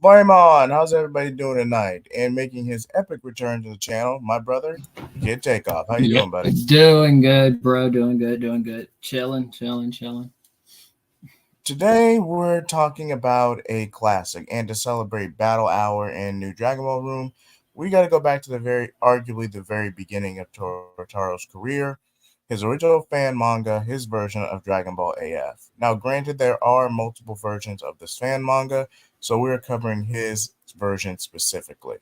Paimon, how's everybody doing tonight? And making his epic return to the channel, my brother, Kid Takeoff. How you Yeah, doing, buddy? doing good, bro. Doing good, doing good. Chilling, chilling, chilling. Today we're talking about a classic, and to celebrate Battle Hour and New Dragon Ball Room, we got to go back to arguably the very beginning of Torotaro's career, his original fan manga, his version of Dragon Ball AF. Now, granted, there are multiple versions of this fan manga, so we're covering his version specifically.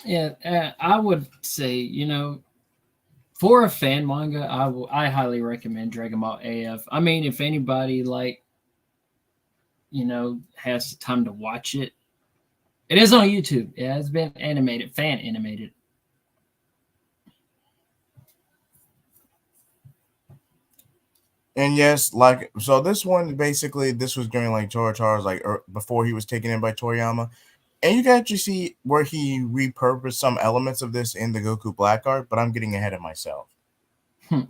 Yeah, I would say, for a fan manga, I highly recommend Dragon Ball AF. I mean, if anybody has time to watch it, it is on YouTube. It has been animated, fan animated. And yes, so this one basically this was during like Torotaro's before he was taken in by Toriyama. And you can actually see where he repurposed some elements of this in the Goku Black art, but I'm getting ahead of myself. Hmm.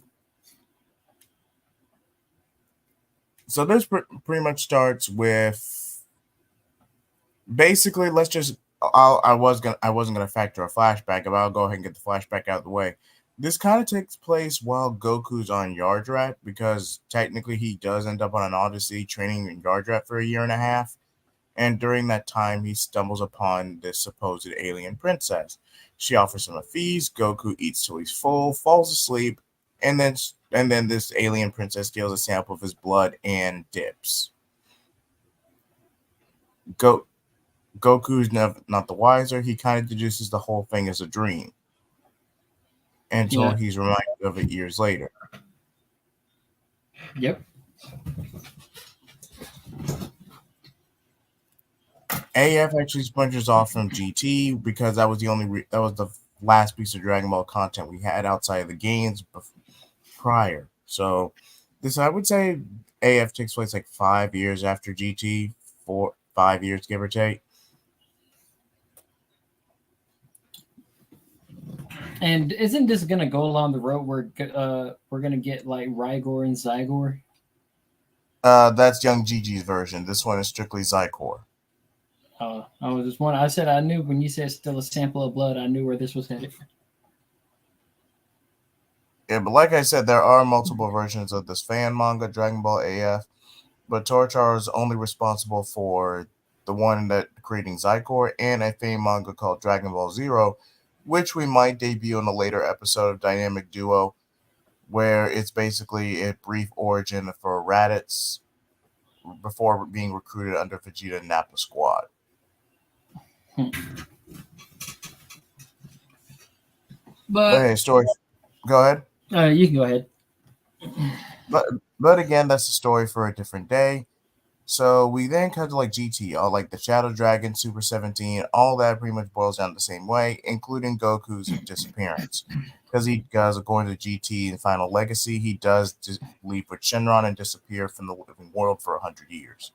So this pretty much starts with basically let's just I wasn't gonna factor a flashback, but I'll go ahead and get the flashback out of the way. This kind of takes place while Goku's on Yardrat because technically he does end up on an Odyssey training in Yardrat for a year and a half. And during that time, he stumbles upon this supposed alien princess. She offers him a feast. Goku eats till he's full, falls asleep, and then this alien princess steals a sample of his blood and dips. Go, Goku's not the wiser. He kind of deduces the whole thing as a dream until Yeah. he's reminded of it years later. Yep. AF actually splinters off from GT because that was that was the last piece of Dragon Ball content we had outside of the games prior. So this I would say AF takes place like 5 years after GT, 4 5 years give or take. And isn't this gonna go along the road where we're gonna get like Rigor and Zygor? That's Young Gigi's version. This one is strictly Zycor. I was just one. I said I knew when you said still a sample of blood. I knew where this was headed. Yeah, but like I said, there are multiple versions of this fan manga, Dragon Ball AF, but Torchar is only responsible for the one that creating Zycor and a fan manga called Dragon Ball Zero, which we might debut in a later episode of Dynamic Duo, where it's basically a brief origin for Raditz before being recruited under Vegeta and Nappa Squad. But But hey, story. Go ahead. you can go ahead. But again, that's a story for a different day. So we then cut to like GT, all like the Shadow Dragon, Super 17, all that pretty much boils down the same way, including Goku's disappearance. Because he does, according to GT and Final Legacy, he does leave with Shenron and disappear from the living world for 100 years.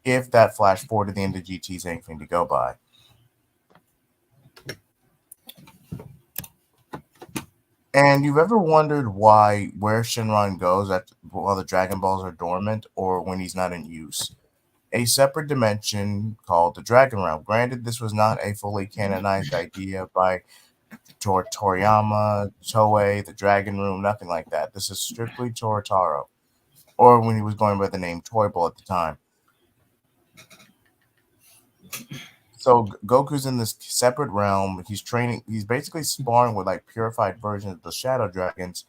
If that flash forward to the end of GT is anything to go by. And you've ever wondered where Shenron goes while the Dragon Balls are dormant or when he's not in use? A separate dimension called the Dragon Realm. Granted, this was not a fully canonized idea by Toriyama, Toei, the Dragon Room, nothing like that. This is strictly Torotaro, or when he was going by the name Toyball at the time. So Goku's in this separate realm. He's training. He's basically sparring with like purified versions of the Shadow Dragons,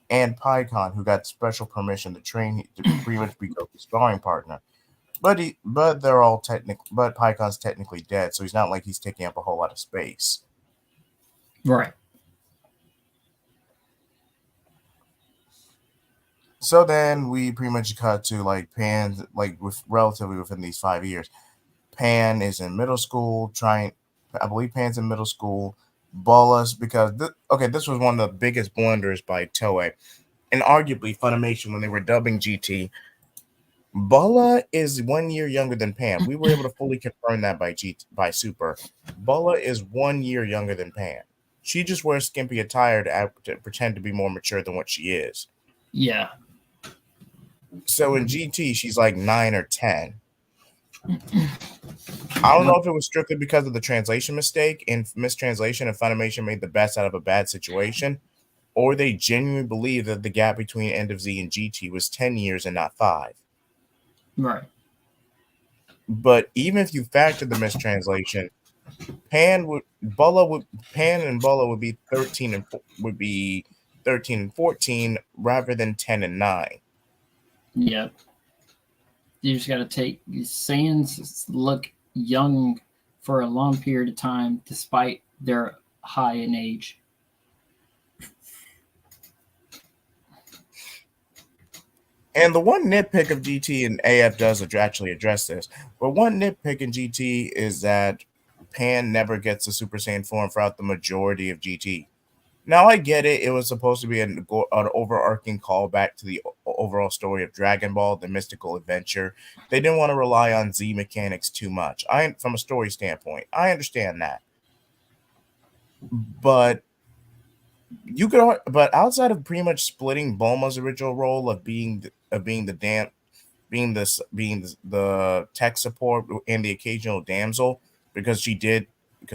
and Pycon, who got special permission to train to pretty much be Goku's sparring partner. But they're all technically. But Pycon's technically dead, so he's not like he's taking up a whole lot of space. Right. So then we pretty much cut to like Pan, like with relatively within these 5 years. Pan is in middle school, I believe Pan's in middle school. Bolas, because this was one of the biggest blunders by Toei, and arguably Funimation when they were dubbing GT. Bala is 1 year younger than Pan. We were able to fully confirm that by Super. Bala is 1 year younger than Pan. She just wears skimpy attire to pretend to be more mature than what she is. Yeah. So in GT, she's like 9 or 10. I don't know if it was strictly because of the translation mistake and mistranslation, and Funimation made the best out of a bad situation, or they genuinely believe that the gap between End of Z and GT was 10 years and not 5. Right. But even if you factor the mistranslation, Pan and Bulla would be 13 and 14 rather than 10 and 9. Yep. You just got to take Saiyans look young for a long period of time, despite their high in age. And the one nitpick of GT and AF does actually address this, but one nitpick in GT is that Pan never gets the Super Saiyan form throughout the majority of GT. Now I get it; it was supposed to be an overarching callback to the overall story of Dragon Ball, the mystical adventure. They didn't want to rely on Z mechanics too much. From a story standpoint, I understand that, but but outside of pretty much splitting Bulma's original role of being the the tech support and the occasional damsel, because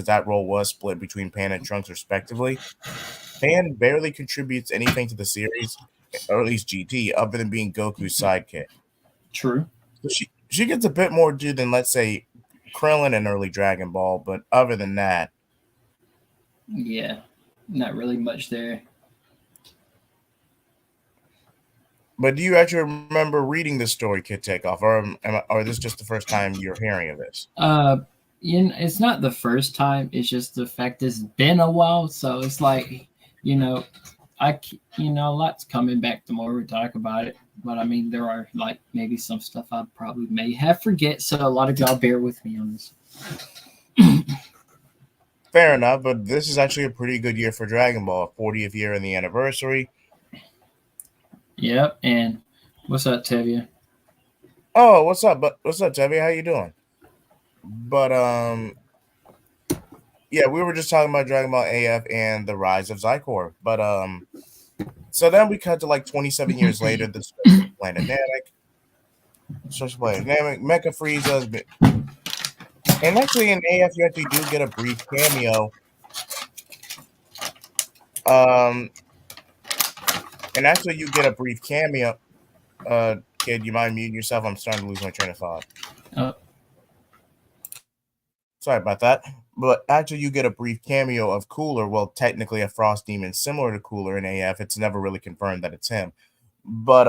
that role was split between Pan and Trunks respectively. Pan barely contributes anything to the series, or at least GT, other than being Goku's sidekick. True. So she gets a bit more due than, let's say, Krillin in early Dragon Ball, but other than that, Yeah. Not really much there. but do you actually remember reading the story, Kid Takeoff, or is this just the first time you're hearing of this? Uh, it's not the first time. It's just the fact it's been a while, so it's like, you know, a lot's coming back the more we talk about it. But I mean, there are like maybe some stuff I probably may have forget. So a lot of y'all bear with me on this. Fair enough, but this is actually a pretty good year for Dragon Ball, 40th year in the anniversary. Yep. And what's up, Tevia? Oh, what's up? But what's up, Debbie? How you doing? But yeah, we were just talking about Dragon Ball AF and the rise of Zycor. But so then we cut to like 27 years later, the Special Planet Namek, Mecha Frieza, and actually in AF you actually do get a brief cameo. Um, and actually you get a brief cameo. Kid, you mind muting yourself? I'm starting to lose my train of thought. Oh, Sorry about that. But actually, you get a brief cameo of Cooler. Well, technically, a Frost Demon similar to Cooler in AF. It's never really confirmed that it's him. But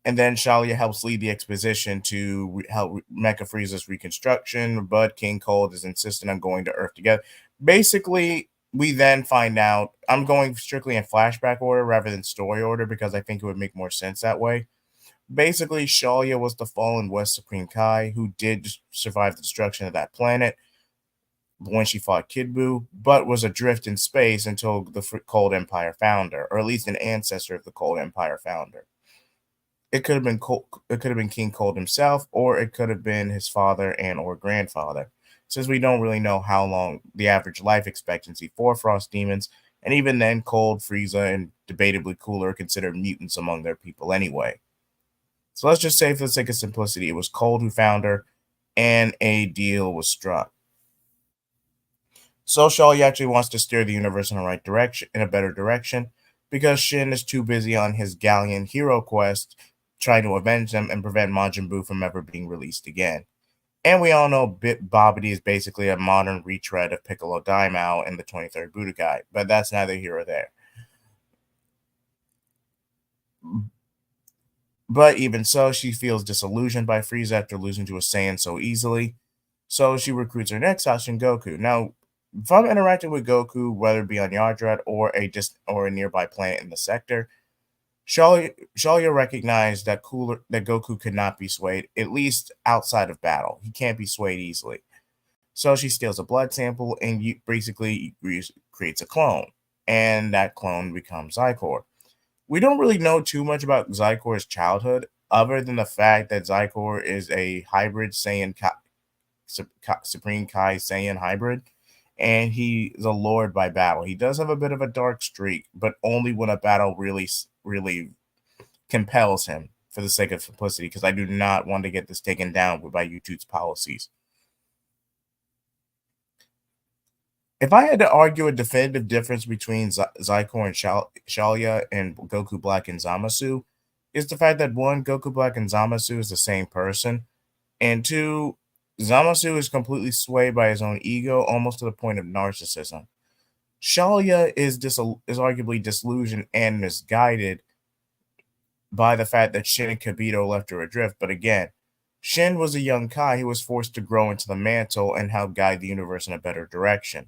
and then Shalia helps lead the exposition to help Mecha Frieza's reconstruction. But King Cold is insistent on going to Earth together. Basically, we then find out. I'm going strictly in flashback order rather than story order because I think it would make more sense that way. Basically, Shalia was the fallen West Supreme Kai who did survive the destruction of that planet when she fought Kid Buu, but was adrift in space until the Cold Empire founder, or at least an ancestor of the Cold Empire founder. It could have been King Cold himself, or it could have been his father and or grandfather. Since we don't really know how long the average life expectancy for frost demons, and even then, Cold, Frieza, and debatably Cooler are considered mutants among their people anyway. So let's just say, for the sake of simplicity, it was Cold who found her, and a deal was struck. So Shaw actually wants to steer the universe in a better direction, because Shin is too busy on his galleon hero quest, trying to avenge them and prevent Majin Buu from ever being released again. And we all know Bit Bobbity is basically a modern retread of Piccolo Daimao in the 23rd Budokai, but that's neither here or there. But even so, she feels disillusioned by Frieza after losing to a Saiyan so easily. So she recruits her next option, Goku. Now, from interacting with Goku, whether it be on Yardrat or a nearby planet in the sector, Shalia recognized that Goku could not be swayed, at least outside of battle. He can't be swayed easily. So she steals a blood sample and basically creates a clone, and that clone becomes Zycor. We don't really know too much about Zycor's childhood, other than the fact that Zycor is a hybrid Supreme Kai Saiyan hybrid, and he is a lord by battle. He does have a bit of a dark streak, but only when a battle really compels him for the sake of simplicity, because I do not want to get this taken down by YouTube's policies. If I had to argue a definitive difference between Zycor and Shalia and Goku Black and Zamasu, is the fact that one, Goku Black and Zamasu is the same person, and two, Zamasu is completely swayed by his own ego, almost to the point of narcissism. Shalia is arguably disillusioned and misguided by the fact that Shin and Kibito left her adrift. But again, Shin was a young Kai who was forced to grow into the mantle and help guide the universe in a better direction,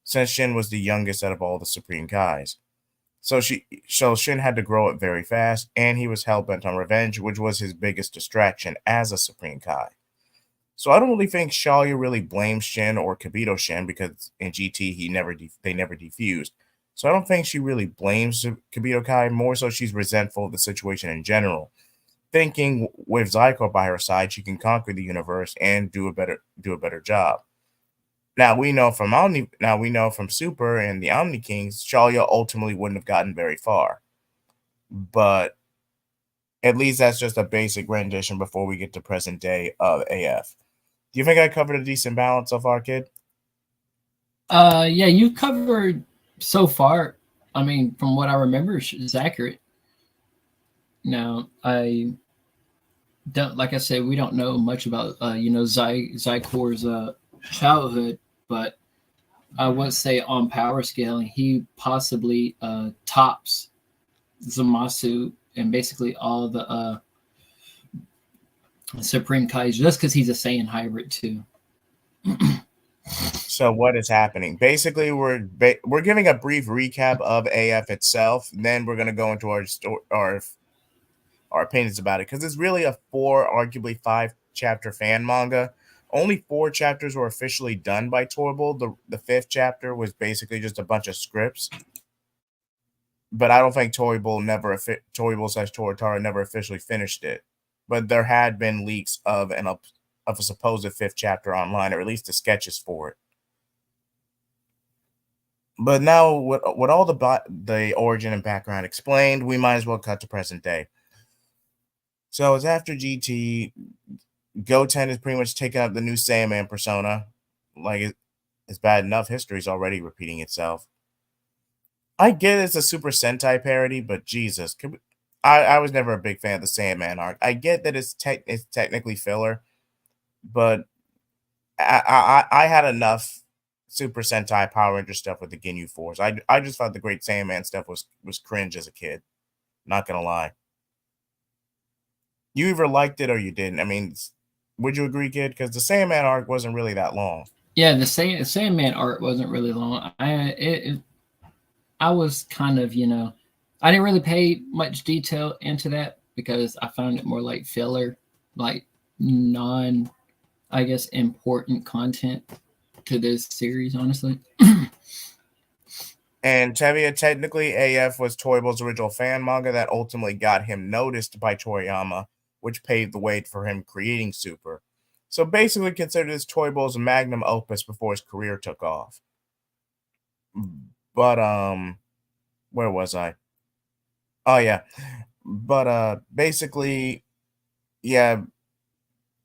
since Shin was the youngest out of all the Supreme Kais. So Shin had to grow up very fast, and he was hell-bent on revenge, which was his biggest distraction as a Supreme Kai. So I don't really think Shalia really blames Shin or Kibito Shin, because in GT they never defused. So I don't think she really blames Kibito Kai. More so, she's resentful of the situation in general, thinking with Zyko by her side, she can conquer the universe and do a better job. Now we know from Super and the Omni Kings, Shalia ultimately wouldn't have gotten very far. But at least that's just a basic rendition before we get to present day of AF. Do you think I covered a decent balance so far, kid? Yeah, you covered so far. I mean, from what I remember, is accurate. Now, I don't, like I said, we don't know much about Zykor's childhood, but I would say on power scaling, he possibly tops Zamasu and basically all the Supreme Kais, just because he's a Saiyan hybrid too. So what is happening? Basically, we're giving a brief recap of AF itself. Then we're going to go into our opinions about it, because it's really a arguably 5-chapter fan manga. Only 4 chapters were officially done by Torbull. The 5th chapter was basically just a bunch of scripts. But I don't think Torbull / Toritara never officially finished it. But there had been leaks of a supposed 5th chapter online, or at least the sketches for it. But now, with all the origin and background explained, we might as well cut to present day. So it's after GT. Goten is pretty much taking up the new Saiyaman persona. Like, it's bad enough history's already repeating itself. I get it's a Super Sentai parody, but Jesus, I was never a big fan of the Saiyaman arc. I get that it's technically filler, but I had enough Super Sentai Power Ranger stuff with the Ginyu Force. I just thought the Great Saiyaman stuff was cringe as a kid. Not gonna lie. You either liked it or you didn't. I mean, would you agree, kid? Because the Saiyaman arc wasn't really that long. Yeah, the Sandman arc wasn't really long. I was kind of, I didn't really pay much detail into that because I found it more like filler, like non, I guess, important content to this series, honestly. And Tevia, technically, AF was Toibo's original fan manga that ultimately got him noticed by Toriyama, which paved the way for him creating Super. So basically, consider this Toibo's magnum opus before his career took off. But where was I? Oh yeah, but basically, yeah.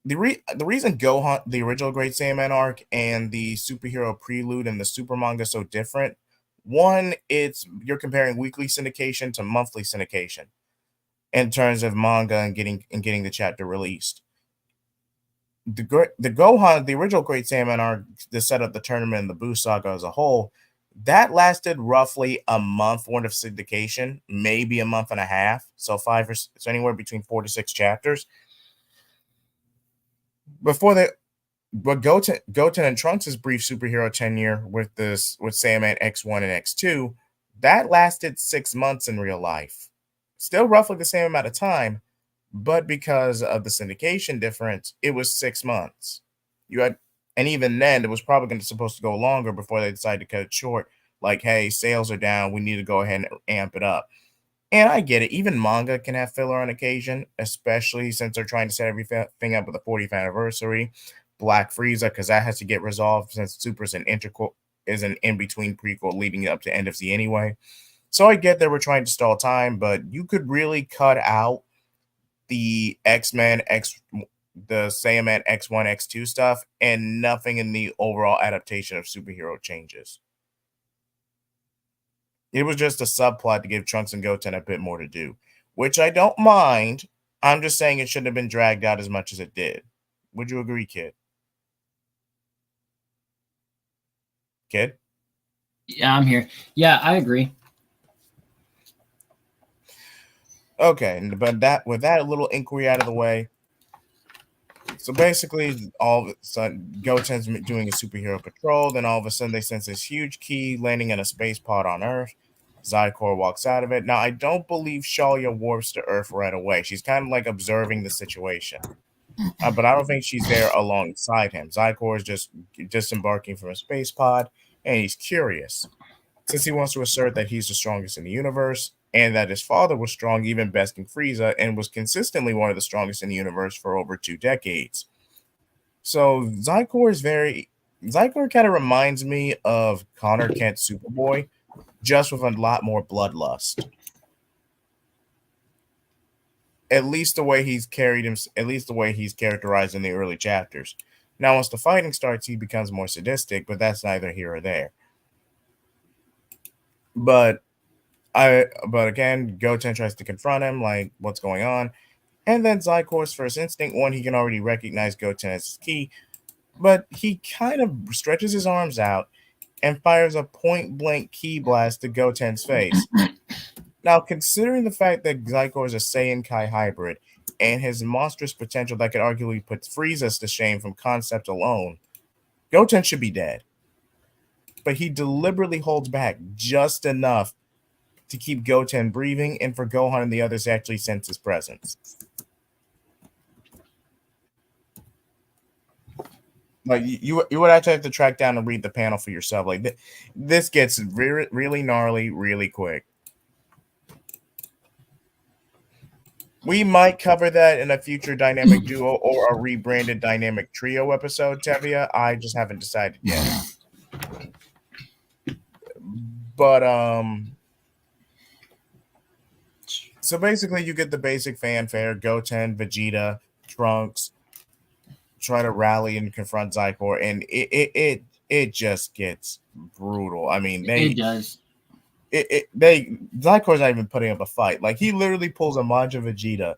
The reason Gohan, the original Great Saiyaman arc, and the superhero prelude and the super manga so different. One, you're comparing weekly syndication to monthly syndication in terms of manga and getting the chapter released. The Gohan, the original Great Saiyaman arc, to set up the tournament and the Boo saga as a whole, that lasted roughly a month worth of syndication, maybe a month and a half. So anywhere between 4 to 6 chapters. But Goten and Trunks' brief superhero tenure with Saiyaman X1 and X2, that lasted 6 months in real life. Still roughly the same amount of time, but because of the syndication difference, it was 6 months. And even then, it was probably supposed to go longer before they decided to cut it short. Like, hey, sales are down, we need to go ahead and amp it up. And I get it. Even manga can have filler on occasion, especially since they're trying to set everything up with the 40th anniversary. Black Frieza, because that has to get resolved since Super is an in-between prequel leading up to End of Z anyway. So I get that we're trying to stall time, but you could really cut out the X-Men X the Saiyaman X1 X2 stuff and nothing in the overall adaptation of superhero changes. It was just a subplot to give Trunks and Goten a bit more to do, which I don't mind. I'm just saying it shouldn't have been dragged out as much as it did. Would you agree, kid? Kid? Yeah, I'm here. Yeah, I agree. Okay, but that with that little inquiry out of the way, so basically, all of a sudden, Goten's doing a superhero patrol. Then all of a sudden, they sense this huge key landing in a space pod on Earth. Zykor walks out of it. Now, I don't believe Shalia warps to Earth right away. She's kind of like observing the situation, but I don't think she's there alongside him. Zykor is just disembarking from a space pod, and he's curious since he wants to assert that he's the strongest in the universe and that his father was strong, even besting Frieza, and was consistently one of the strongest in the universe for over 2 decades. So Zykor kind of reminds me of Connor Kent Superboy, just with a lot more bloodlust. At least the way he's carried him, at least the way he's characterized in the early chapters. Now, once the fighting starts, he becomes more sadistic, but that's neither here or there. But but again, Goten tries to confront him, like, what's going on? And then Zykor's first instinct, one, he can already recognize Goten as his key, but he kind of stretches his arms out and fires a point blank key blast to Goten's face. Now, considering the fact that Zykor is a Saiyan Kai hybrid and his monstrous potential that could arguably put Frieza to shame from concept alone, Goten should be dead. But he deliberately holds back just enough to keep Goten breathing and for Gohan and the others to actually sense his presence. Like you would actually have to track down and read the panel for yourself. Like this gets really gnarly really quick. We might cover that in a future dynamic duo or a rebranded dynamic trio episode, Tevia. I just haven't decided yet. But so basically you get the basic fanfare. Goten, Vegeta, Trunks try to rally and confront Zykor, and it just gets brutal. I mean, it does. Zykor's not even putting up a fight. Like he literally pulls a Majin Vegeta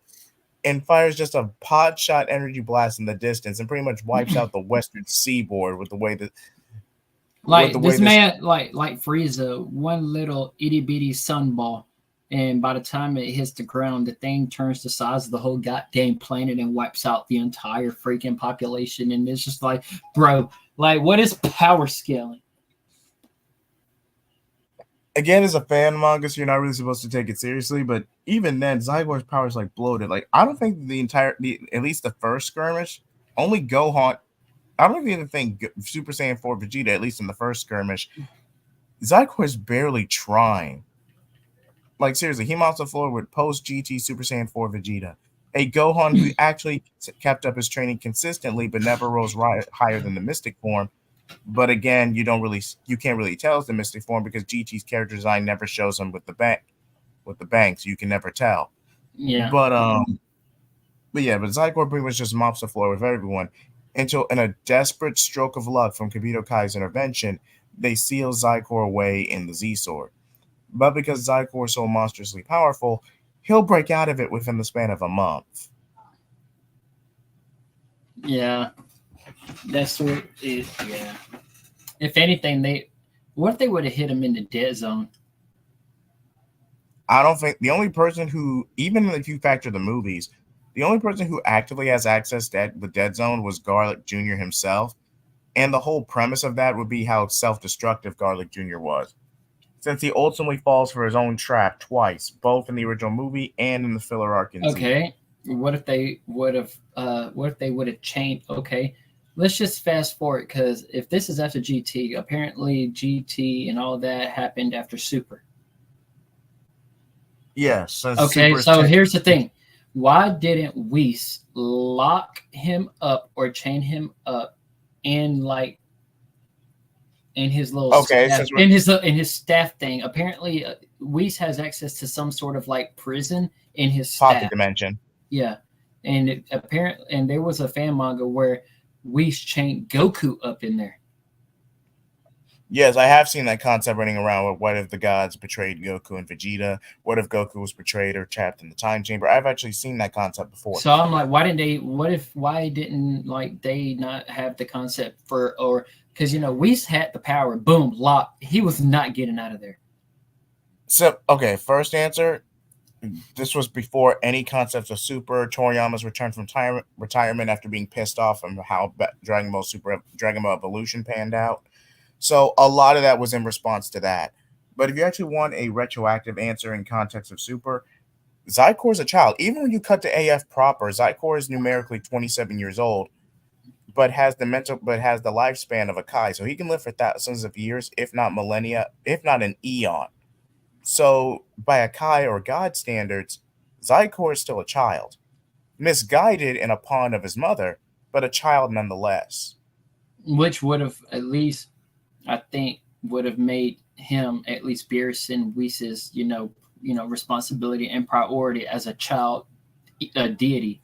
and fires just a pot shot energy blast in the distance and pretty much wipes out the western seaboard with the way that man like Frieza, one little itty bitty sunball, and by the time it hits the ground, the thing turns the size of the whole goddamn planet and wipes out the entire freaking population. And it's just like, bro, like what is power scaling? Again, as a fan manga, so you're not really supposed to take it seriously. But even then, Zykor's power is like bloated. Like I don't think at least the first skirmish, only Gohan. I don't even think Super Saiyan 4 Vegeta, at least in the first skirmish, Zykor is barely trying. Like seriously, he mounts the floor with post GT Super Saiyan 4 Vegeta, a Gohan who actually kept up his training consistently, but never rose higher than the Mystic form. But again, you can't really tell it's the Mystic form because GT's character design never shows him with the bank, so you can never tell. Yeah. But Zykor pretty much just mops the floor with everyone until, in a desperate stroke of luck from Kibito Kai's intervention, they seal Zykor away in the Z-Sword. But because Zykor is so monstrously powerful, he'll break out of it within the span of a month. Yeah. That's what it, yeah. If anything, what if they would have hit him in the dead zone? I don't think the only person who, even if you factor the movies, the only person who actively has access to the dead zone was Garlic Jr. himself. And the whole premise of that would be how self-destructive Garlic Jr. was, since he ultimately falls for his own trap twice, both in the original movie and in the filler arc in Okay. Z. What if they would have changed? Okay. Let's just fast forward, because if this is after GT, apparently GT and all that happened after Super. Yes. Okay, so here's the thing. Why didn't Whis lock him up or chain him up and like in his little Okay, staff since we're in his staff thing. Apparently, Whis has access to some sort of like prison in his pocket staff. dimension. Yeah, and there was a fan manga where Whis chained Goku up in there. Yes, I have seen that concept running around with what if the gods betrayed Goku and Vegeta? What if Goku was betrayed or trapped in the time chamber? I've actually seen that concept before. So I'm like, why didn't they? Why didn't like they not have the concept for or because Whis had the power, boom, lock. He was not getting out of there. So, okay, first answer. This was before any concepts of Super. Toriyama's return from retirement after being pissed off from how Dragon Ball Evolution panned out. So a lot of that was in response to that. But if you actually want a retroactive answer in context of Super, Zycor is a child. Even when you cut to AF proper, Zycor is numerically 27 years old, but has the lifespan of a Kai, so he can live for thousands of years, if not millennia, if not an eon. So by a Kai or God standards, Zycor is still a child, misguided and a pawn of his mother, but a child nonetheless. Which would have at least, I think, would have made him at least Beerus Whist's, responsibility and priority as a child, a deity.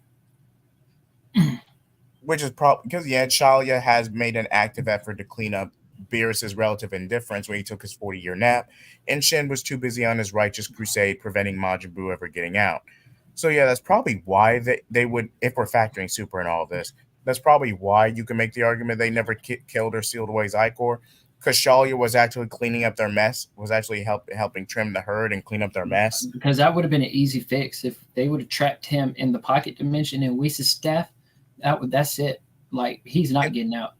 Which is probably because yeah, Shalia has made an active effort to clean up Beerus's relative indifference when he took his 40-year nap, and Shin was too busy on his righteous crusade preventing Majin Buu ever getting out. So yeah, that's probably why they would, if we're factoring Super in all of this, that's probably why you can make the argument they never killed or sealed away Zycor, because Shalia was actually cleaning up their mess, was actually helping trim the herd and clean up their mess. Because that would have been an easy fix if they would have trapped him in the pocket dimension and Whist's staff. That's it. Like he's not It, getting out.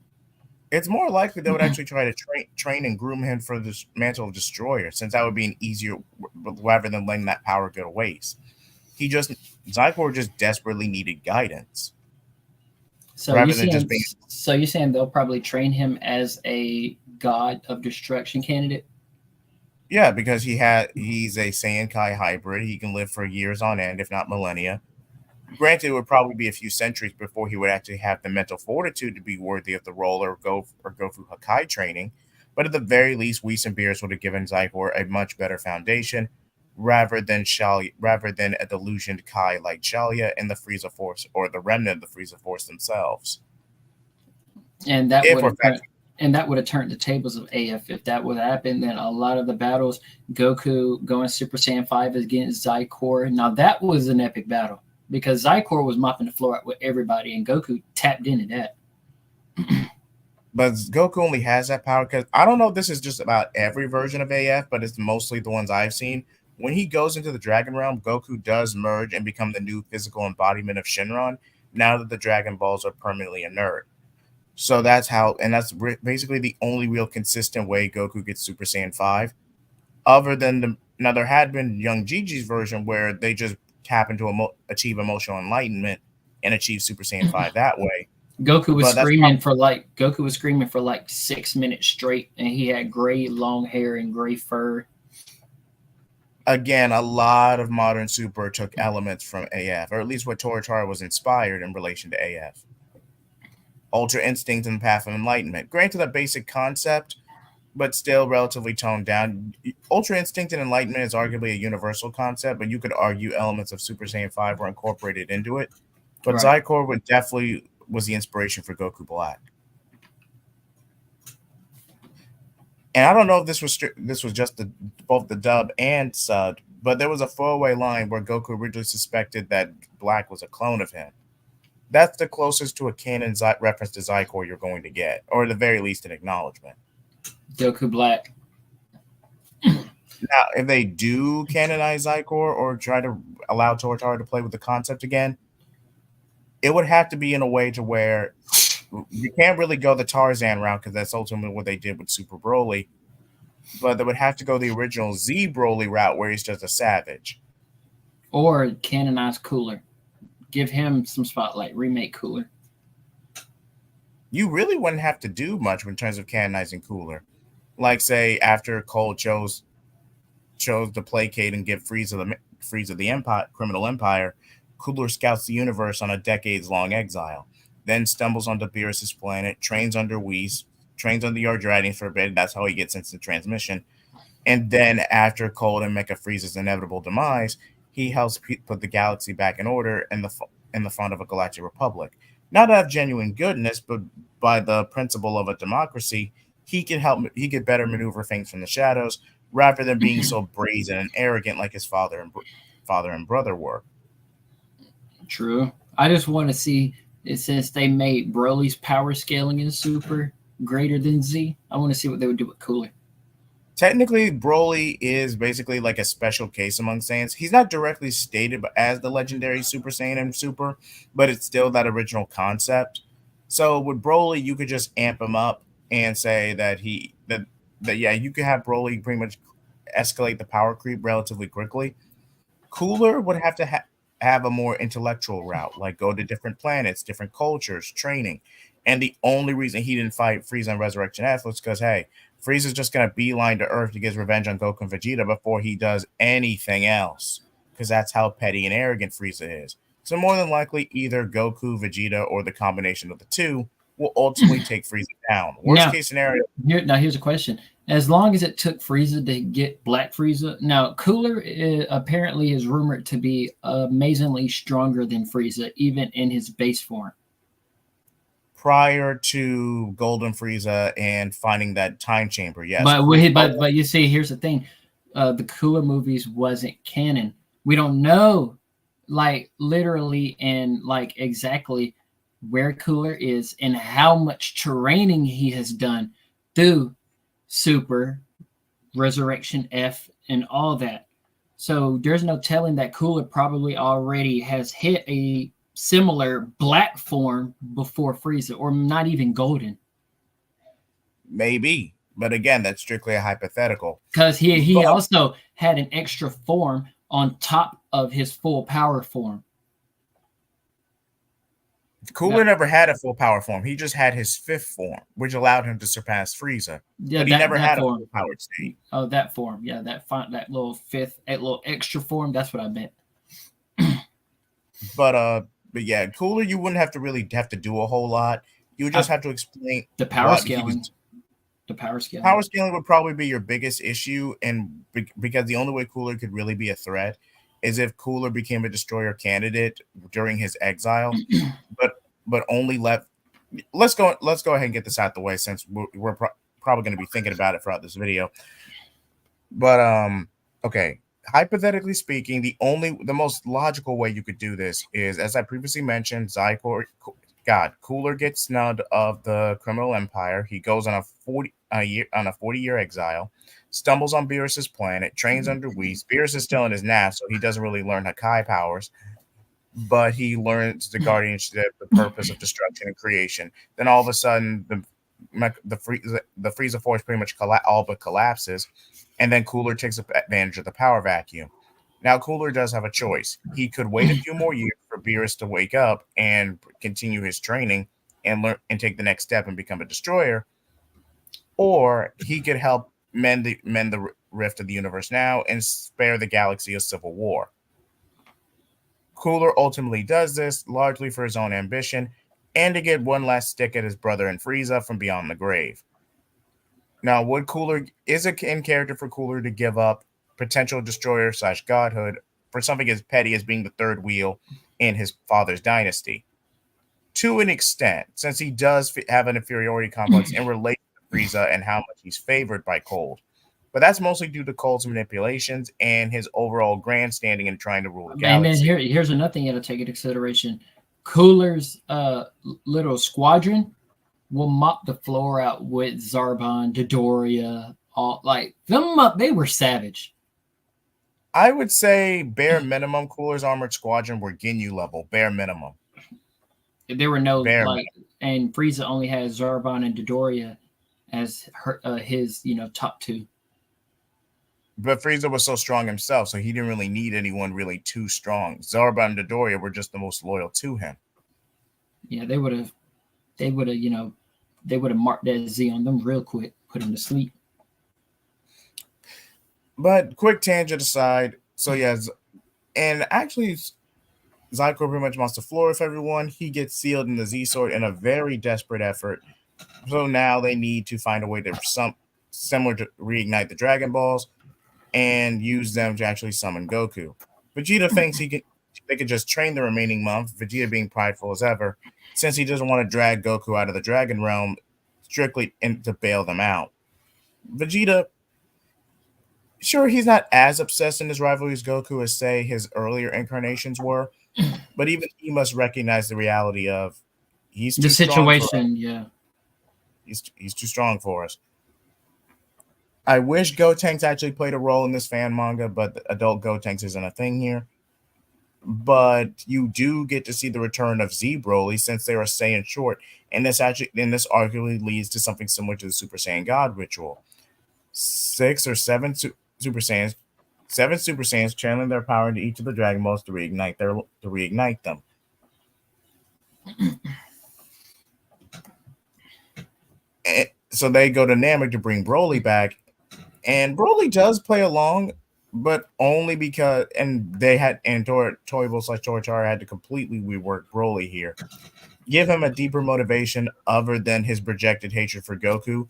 it's more likely they would actually try to train and groom him for this mantle of destroyer, since that would be an easier rather than letting that power go to waste. He just Zycor just desperately needed guidance So you rather than just saying being so you're saying they'll probably train him as a god of destruction candidate? yeah, because he's a Saiyan Kai hybrid. He can live for years on end, if not millennia. Granted, it would probably be a few centuries before he would actually have the mental fortitude to be worthy of the role or go through Hakai training. But at the very least, Whis and Beerus would have given Zycor a much better foundation rather than a delusioned Kai like Shalia and the Frieza Force or the remnant of the Frieza Force themselves. And that If would we're have turned factoring, and that would have turned the tables of AF if that would happen. Then a lot of the battles, Goku going Super Saiyan 5 against Zycor. Now that was an epic battle because Zycor was mopping the floor out with everybody, and Goku tapped into that. but Goku only has that power because I don't know if this is just about every version of AF, but it's mostly the ones I've seen. When he goes into the Dragon Realm, Goku does merge and become the new physical embodiment of Shinron now that the Dragon Balls are permanently inert. So that's how, and that's basically the only real consistent way Goku gets Super Saiyan 5. Other than now, there had been Young Gigi's version where they just happen to achieve emotional enlightenment and achieve Super Saiyan 5 that way. But that's Goku was screaming for like 6 minutes straight, and he had gray long hair and gray fur. again, a lot of modern Super took elements from AF, or at least what Toritara was inspired in relation to AF. Ultra Instinct and Path of Enlightenment. Granted, a basic concept, but still relatively toned down. Ultra Instinct and Enlightenment is arguably a universal concept, but you could argue elements of Super Saiyan 5 were incorporated into it. But Right. Zycor would definitely was the inspiration for Goku Black. And I don't know if this was just both the dub and sub, but there was a throwaway line where Goku originally suspected that Black was a clone of him. That's the closest to a canon reference to Zycor you're going to get, or at the very least, an acknowledgement. Goku Black. Now, if they do canonize Zycor or try to allow Tortara to play with the concept again, it would have to be in a way to where you can't really go the Tarzan route because that's ultimately what they did with Super Broly. But they would have to go the original Z Broly route where he's just a savage. Or canonize Cooler. Give him some spotlight. Remake Cooler. You really wouldn't have to do much in terms of canonizing Cooler. Like, say, after Cole chose to placate and give Frieza the Empire, criminal empire, Cooler scouts the universe on a decades-long exile, then stumbles onto Beerus's planet, trains under Whis, trains on the Yard Dragon for a bit. That's how he gets instant transmission. And then after Cold and Mecha Frieza's inevitable demise, he helps put the galaxy back in order in the front of a galactic republic. Not out of genuine goodness, but by the principle of a democracy, he could better maneuver things from the shadows rather than being so brazen and arrogant like his father and brother were. True. I just want to see it since they made Broly's power scaling in Super greater than Z. I want to see what they would do with Cooler. Technically, Broly is basically like a special case among Saiyans. He's not directly stated as the legendary Super Saiyan and Super, but it's still that original concept. So with Broly, you could just amp him up and say that yeah, you could have Broly pretty much escalate the power creep relatively quickly. Cooler would have to have a more intellectual route, like go to different planets, different cultures, training. And the only reason he didn't fight Frieza and Resurrection F was because, hey, Frieza's just going to beeline to Earth to get his revenge on Goku and Vegeta before he does anything else. Because that's how petty and arrogant Frieza is. So, more than likely, either Goku, Vegeta, or the combination of the two will ultimately take Frieza down. Worst Now, case scenario. here's a question. As long as it took Frieza to get Black Frieza, now Cooler apparently is rumored to be amazingly stronger than Frieza, even in his base form. Prior to Golden Frieza and finding that time chamber, yes. But you see, here's the thing: the Cooler movies wasn't canon. We don't know, like literally and like exactly where Cooler is and how much training he has done through Super, Resurrection F, and all that. So there's no telling that Cooler probably already has hit a similar black form before Frieza, or not even golden. Maybe. But again, that's strictly a hypothetical. Because he also had an extra form on top of his full power form. Cooler never had a full power form. He just had his fifth form, which allowed him to surpass Frieza. Yeah, but he never had form. A full powered state. Oh, that form. Yeah, that little fifth, that little extra form. That's what I meant. But yeah, Cooler, you wouldn't have to really have to do a whole lot. You would just have to explain the power scaling. The power scaling. Power scaling would probably be your biggest issue, and because the only way Cooler could really be a threat is if Cooler became a destroyer candidate during his exile, but only left. Let's go ahead and get this out the way since we're probably going to be thinking about it throughout this video. But okay. Hypothetically speaking, the most logical way you could do this is, as I previously mentioned, Cooler gets snubbed of the criminal empire. He goes on a 40-year exile, stumbles on Beerus's planet, trains under Whis. Beerus is still in his nap, so he doesn't really learn Hakai powers, but he learns the guardianship, the purpose of destruction and creation. Then all of a sudden, the Frieza force pretty much all but collapses. And then Cooler takes advantage of the power vacuum. Now, Cooler does have a choice. He could wait a few more years for Beerus to wake up and continue his training and learn and take the next step and become a destroyer, or he could help mend the rift of the universe now and spare the galaxy a civil war. Cooler ultimately does this largely for his own ambition and to get one last stick at his brother and Frieza from beyond the grave. Now, is it in character for Cooler to give up potential destroyer / godhood for something as petty as being the third wheel in his father's dynasty? To an extent, since he does have an inferiority complex in relation to Frieza and how much he's favored by Cold. But that's mostly due to Cold's manipulations and his overall grandstanding in trying to rule the galaxy. And then here's another thing you got to take into consideration. Cooler's little squadron will mop the floor out with Zarbon, Dodoria, all like them up. They were savage. I would say bare minimum, Cooler's armored squadron were Ginyu level, bare minimum. There were no and Frieza only has Zarbon and Dodoria as his top two. But Frieza was so strong himself, so he didn't really need anyone really too strong. Zarbon and Dodoria were just the most loyal to him. Yeah, they would have marked that Z on them real quick, put him to sleep. But quick tangent aside, so yeah, and actually, Zyko pretty much wants to floor with everyone. He gets sealed in the Z Sword in a very desperate effort So now they need to find a way to similar to reignite the Dragon Balls and use them to actually summon Goku. Vegeta thinks they could just train the remaining month, Vegeta being prideful as ever, since he doesn't want to drag Goku out of the Dragon Realm strictly to bail them out. Vegeta, sure, he's not as obsessed in his rivalry as Goku as, say, his earlier incarnations were, but even he must recognize the reality of he's The too strong for us. situation, yeah. He's too strong for us. I wish Gotenks actually played a role in this fan manga, but adult Gotenks isn't a thing here. But you do get to see the return of Z Broly since they are Saiyan short, and this arguably leads to something similar to the Super Saiyan God ritual. 6 or 7 Super Saiyans, 7 Super Saiyans channeling their power into each of the Dragon Balls to reignite them. And so they go to Namek to bring Broly back, and Broly does play along, but only because Toivo/Toichara had to completely rework Broly here, give him a deeper motivation other than his projected hatred for Goku,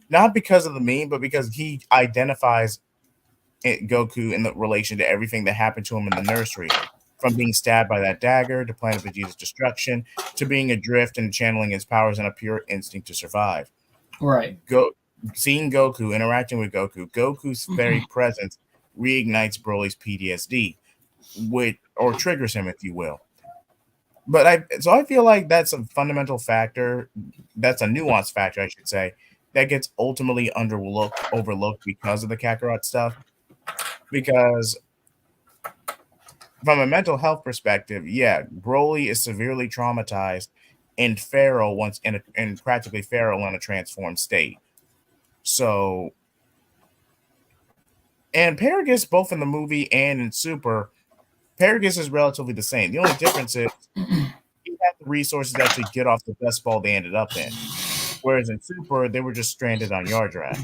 not because of the meme, but because he identifies Goku in the relation to everything that happened to him in the nursery, from being stabbed by that dagger to Planet Vegeta's destruction to being adrift and channeling his powers in a pure instinct to survive. Right. Seeing Goku, interacting with Goku's very presence reignites Broly's PTSD, or triggers him, if you will. But I feel like that's a fundamental factor. That's a nuanced factor, I should say, that gets ultimately overlooked because of the Kakarot stuff. Because from a mental health perspective, yeah, Broly is severely traumatized and feral and practically feral in a transformed state. So, and Paragus, both in the movie and in Super, Paragus is relatively the same. The only difference is he had the resources to actually get off the best ball they ended up in. Whereas in Super, they were just stranded on Yardrat.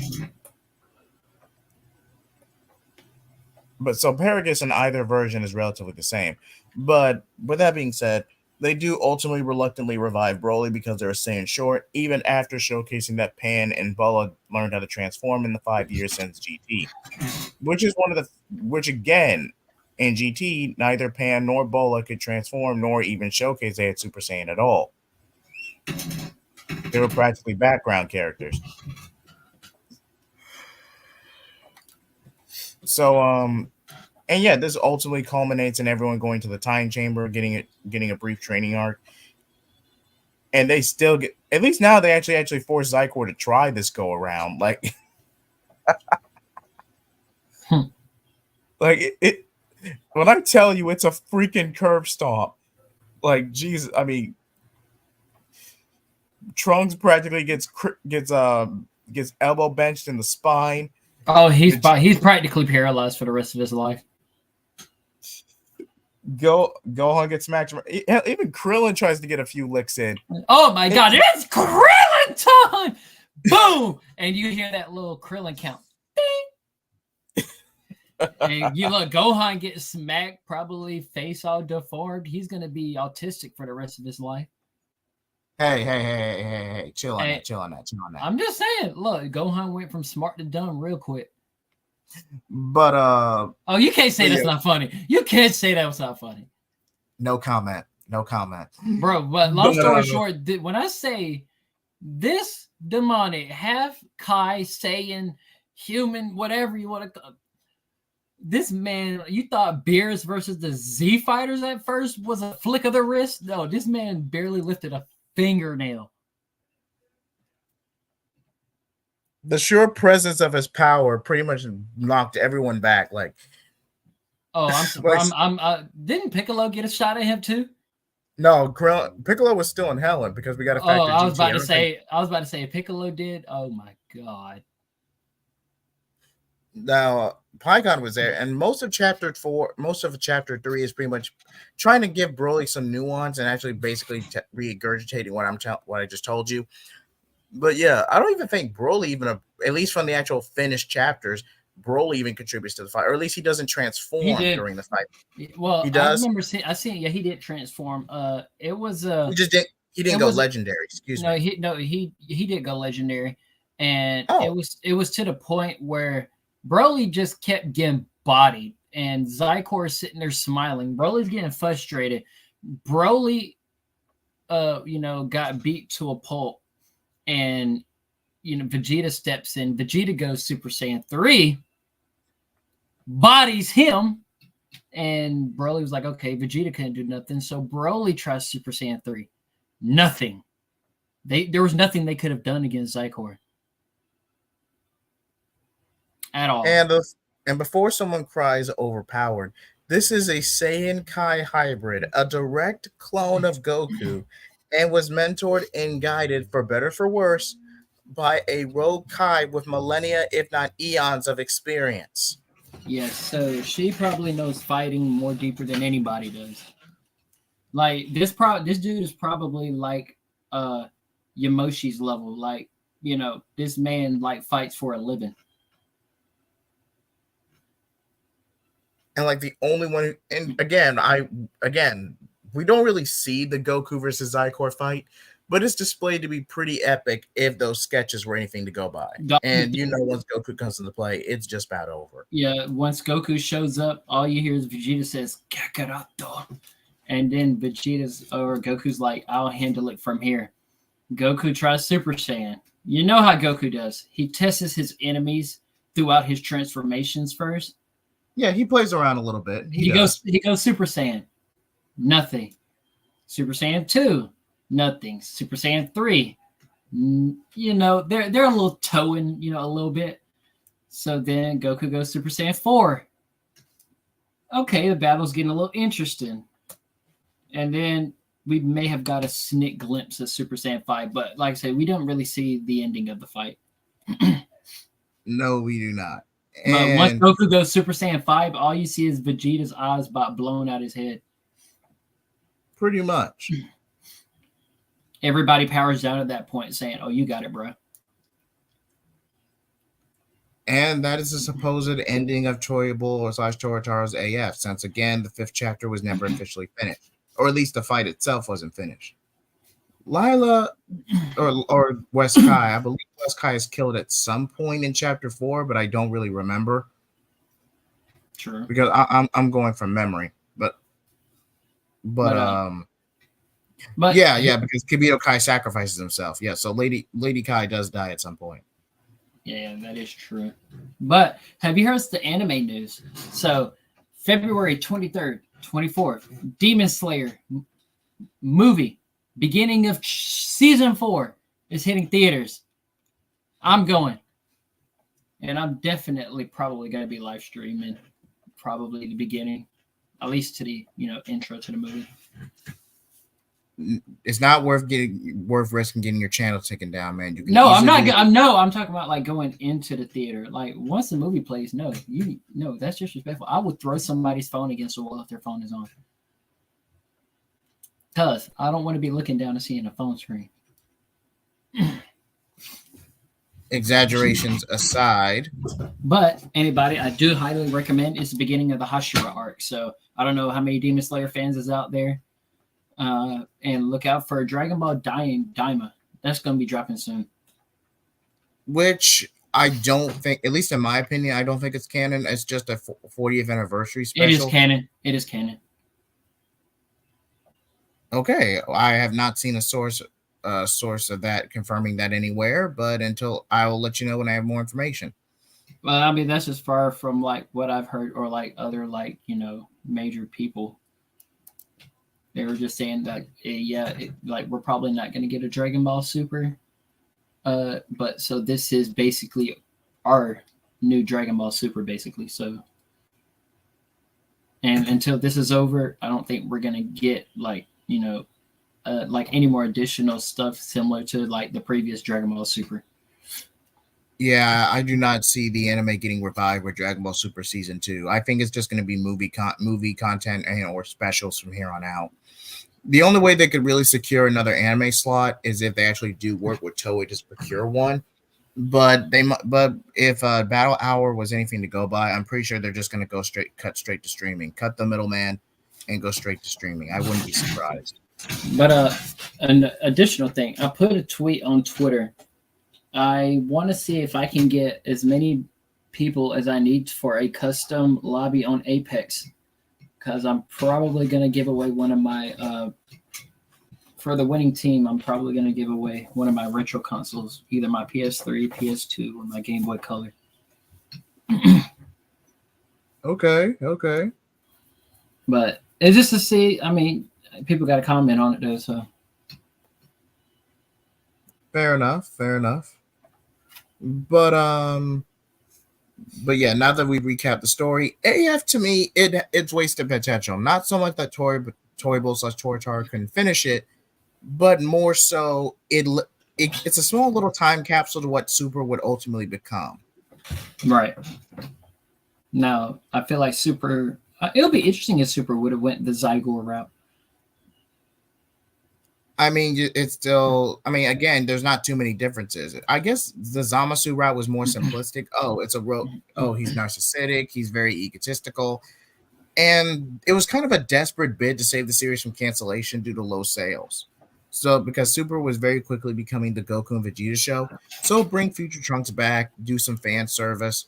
But so Paragus in either version is relatively the same. But with that being said, they do ultimately reluctantly revive Broly because they're staying short, even after showcasing that Pan and Bulla learned how to transform in the 5 years since GT. Which again, in GT, neither Pan nor Bulla could transform nor even showcase they had Super Saiyan at all. They were practically background characters. So, and yeah, this ultimately culminates in everyone going to the time chamber, getting a brief training arc. And they still get, at least now they actually force Zycor to try this go around. Like, like it when I tell you it's a freaking curb stomp, like Jesus, I mean, Trunks practically gets elbow benched in the spine. Oh, he's practically paralyzed for the rest of his life. Gohan gets smacked. Even Krillin tries to get a few licks in. Oh my God, it's Krillin time! Boom! And you hear that little Krillin count. Ding! And you look, Gohan gets smacked, probably face all deformed. He's gonna be autistic for the rest of his life. Hey, chill on that. I'm just saying, look, Gohan went from smart to dumb real quick. But oh, you can't say that's not funny. You can't say that was not funny. No comment, bro. But long story short, when I say this demonic half Kai Saiyan human, whatever you want to call this man, you thought Beerus versus the Z Fighters at first was a flick of the wrist? No, this man barely lifted a fingernail. The sheer presence of his power pretty much knocked everyone back. Like, oh, I'm surprised. Didn't Piccolo get a shot at him too? No, Piccolo was still in Helen because we got to factor. I was about to say Piccolo did. Oh my God. Now Pikkon was there, and most of chapter 3 is pretty much trying to give Broly some nuance and actually basically regurgitating what I just told you. But yeah, I don't even think Broly at least from the actual finished chapters, Broly even contributes to the fight, or at least he doesn't transform during the fight. Well, he does. I remember he did transform. It was he just did. He didn't It go was legendary. Excuse me. he did go legendary, and Oh, it was to the point where Broly just kept getting bodied, and Zycor is sitting there smiling. Broly's getting frustrated. Broly, got beat to a pulp, and Vegeta steps in. Vegeta goes Super Saiyan 3, bodies him, and Broly was like, okay, Vegeta couldn't do nothing, so Broly tries Super Saiyan 3. Nothing. There was nothing they could have done against Zycor at all. and before someone cries overpowered, this is a Saiyan Kai hybrid, a direct clone of Goku, and was mentored and guided, for better for worse, by a rogue Kai with millennia, if not eons, of experience. Yes, so she probably knows fighting more deeper than anybody does. Like this dude is probably like Yamoshi's level. Like, this man like fights for a living. And like the only one, and again, we don't really see the Goku versus Zycor fight, but it's displayed to be pretty epic if those sketches were anything to go by. And once Goku comes into play, it's just about over. Yeah, once Goku shows up, all you hear is Vegeta says Kakaroto. And then Goku's like, I'll handle it from here. Goku tries Super Saiyan. You know how Goku does. He tests his enemies throughout his transformations first. Yeah, he plays around a little bit. He goes Super Saiyan. Nothing. Super Saiyan 2. Nothing. Super Saiyan 3. They're a little towing, a little bit. So then Goku goes Super Saiyan 4. Okay, the battle's getting a little interesting. And then we may have got a sneak glimpse of Super Saiyan 5, but like I said, we don't really see the ending of the fight. No, we do not. But once Goku goes Super Saiyan 5, all you see is Vegeta's eyes about blown out his head. Pretty much. Everybody powers down at that point saying, oh, you got it, bro. And that is the supposed ending of Choyable/Chorataro's AF, since again, the 5th chapter was never officially finished. Or at least the fight itself wasn't finished. Lila or West Kai, I believe West Kai is killed at some point in chapter 4, but I don't really remember. Sure. Because I'm going from memory. But yeah, because Kibito Kai sacrifices himself. Yeah, so Lady Kai does die at some point. Yeah, that is true. But have you heard the anime news? So February 23rd, 24th, Demon Slayer movie, beginning of season 4, is hitting theaters. I'm going. And I'm definitely probably going to be live streaming probably the beginning, at least to the, intro to the movie. It's not worth risking getting your channel taken down, man. I'm talking about like going into the theater. Like once the movie plays, that's disrespectful. I would throw somebody's phone against the wall if their phone is on. Because I don't want to be looking down and seeing a phone screen. Exaggerations aside. But anybody, I do highly recommend. It's the beginning of the Hashira arc. So I don't know how many Demon Slayer fans is out there. And look out for Dragon Ball Daima. That's going to be dropping soon. Which I don't think, at least in my opinion, I don't think it's canon. It's just a 40th anniversary special. It is canon. Okay, I have not seen a source of that confirming that anywhere, but I will let you know when I have more information. Well, I mean, that's as far from like what I've heard or like other like, major people. They were just saying that, we're probably not going to get a Dragon Ball Super. But so this is basically our new Dragon Ball Super, basically. So, and until this is over, I don't think we're going to get like any more additional stuff similar to like the previous Dragon Ball Super. Yeah, I do not see the anime getting revived with Dragon Ball Super Season 2. I think it's just going to be movie content or specials from here on out. The only way they could really secure another anime slot is if they actually do work with Toei to procure one. But if Battle Hour was anything to go by, I'm pretty sure they're just going to cut straight to streaming, cut the middleman, and go straight to streaming. I wouldn't be surprised. But an additional thing, I put a tweet on Twitter. I want to see if I can get as many people as I need for a custom lobby on Apex, because I'm probably going to give away one of my for the winning team. I'm probably going to give away one of my retro consoles, either my PS3, PS2, or my Game Boy Color. Okay. But it's just to see. I mean, people got to comment on it though. So Fair enough. But yeah, now that we've recapped the story, AF to me, it's wasted potential. Not so much that Toryble/Tortar couldn't finish it, but more so it's a small little time capsule to what Super would ultimately become. right now, I feel like Super. It'll be interesting if Super would have went the Zygor route. I mean, it's still. I mean, again, there's not too many differences. I guess the Zamasu route was more simplistic. He's narcissistic. He's very egotistical, and it was kind of a desperate bid to save the series from cancellation due to low sales. So, because Super was very quickly becoming the Goku and Vegeta show, so bring Future Trunks back, do some fan service.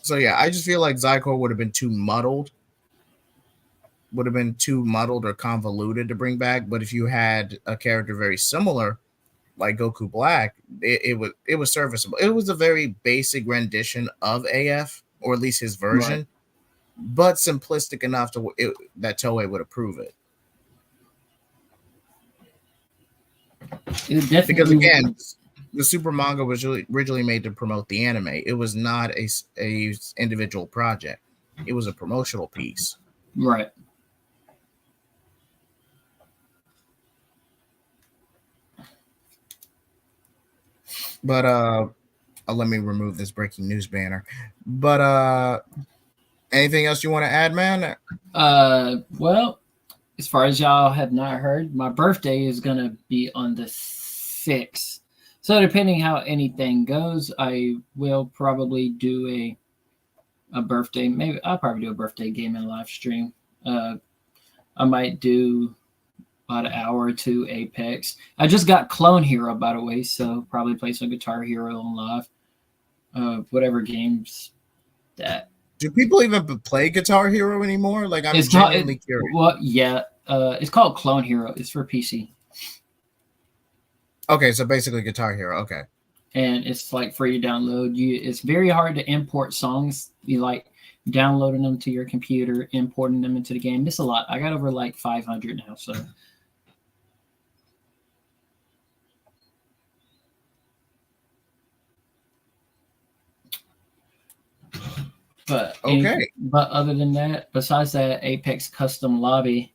So yeah, I just feel like Zygor would have been too muddled or convoluted to bring back. But if you had a character very similar, like Goku Black, it was serviceable. It was a very basic rendition of AF, or at least his version, right, but simplistic enough that Toei would approve it. Because again, the Super manga was originally made to promote the anime. It was not a individual project. It was a promotional piece. Right. But let me remove this breaking news banner. But anything else you want to add, man? Well, as far as y'all have not heard, my birthday is gonna be on the 6th. So depending how anything goes, I will probably do a birthday. Maybe I'll probably do a birthday game and live stream. I might do about an hour or two Apex. I just got Clone Hero, by the way, so probably play some Guitar Hero on live. Whatever games that. Do people even play Guitar Hero anymore? Like, I'm genuinely curious. Well, yeah. It's called Clone Hero. It's for PC. Okay, so basically Guitar Hero. Okay. And it's like free to download. It's very hard to import songs. You like downloading them to your computer, importing them into the game. It's a lot. I got over like 500 now, so. But okay. But other than that, besides that Apex custom lobby,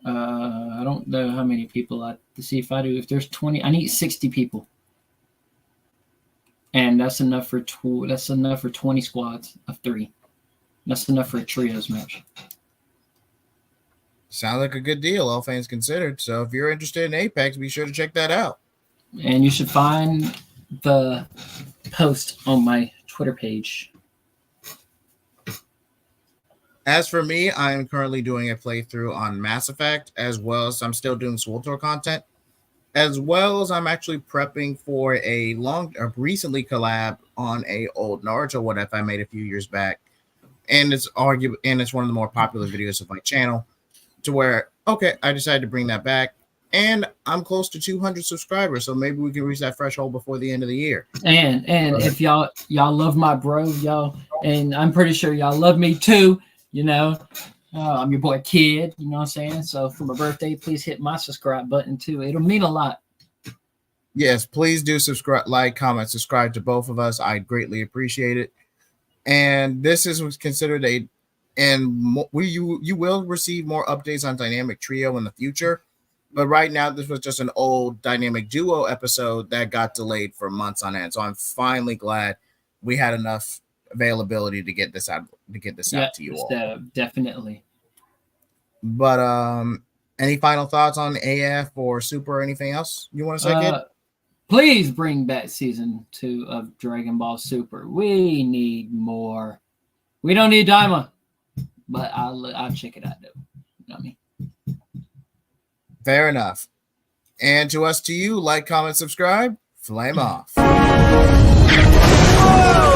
I don't know how many people to see if I do. If there's 20, I need 60 people, and that's enough for 20 squads of 3. That's enough for a trios match. Sounds like a good deal, all things considered. So if you're interested in Apex, be sure to check that out. And you should find the post on my Twitter page. As for me, I am currently doing a playthrough on Mass Effect, as well as I'm still doing SWTOR content, as well as I'm actually prepping for a recently collab on a old Naruto What If I made a few years back, and it's one of the more popular videos of my channel, to where I decided to bring that back, and I'm close to 200 subscribers, so maybe we can reach that threshold before the end of the year. And if y'all love my bro, y'all, and I'm pretty sure y'all love me too. You know, I'm your boy Kid, you know what I'm saying? So for my birthday, please hit my subscribe button too. It'll mean a lot. Yes, please do subscribe, like, comment, subscribe to both of us. I greatly appreciate it. And this is considered you will receive more updates on Dynamic Trio in the future. But right now, this was just an old Dynamic Duo episode that got delayed for months on end. So I'm finally glad we had enough availability to get this out to you all. Definitely. But any final thoughts on AF or Super or anything else you want to say, Kid? Please bring back season 2 of Dragon Ball Super. We need more. We don't need Daima, but I'll check it out though. You know what I mean? Fair enough. And to us, to you, like, comment, subscribe, flame off. Whoa!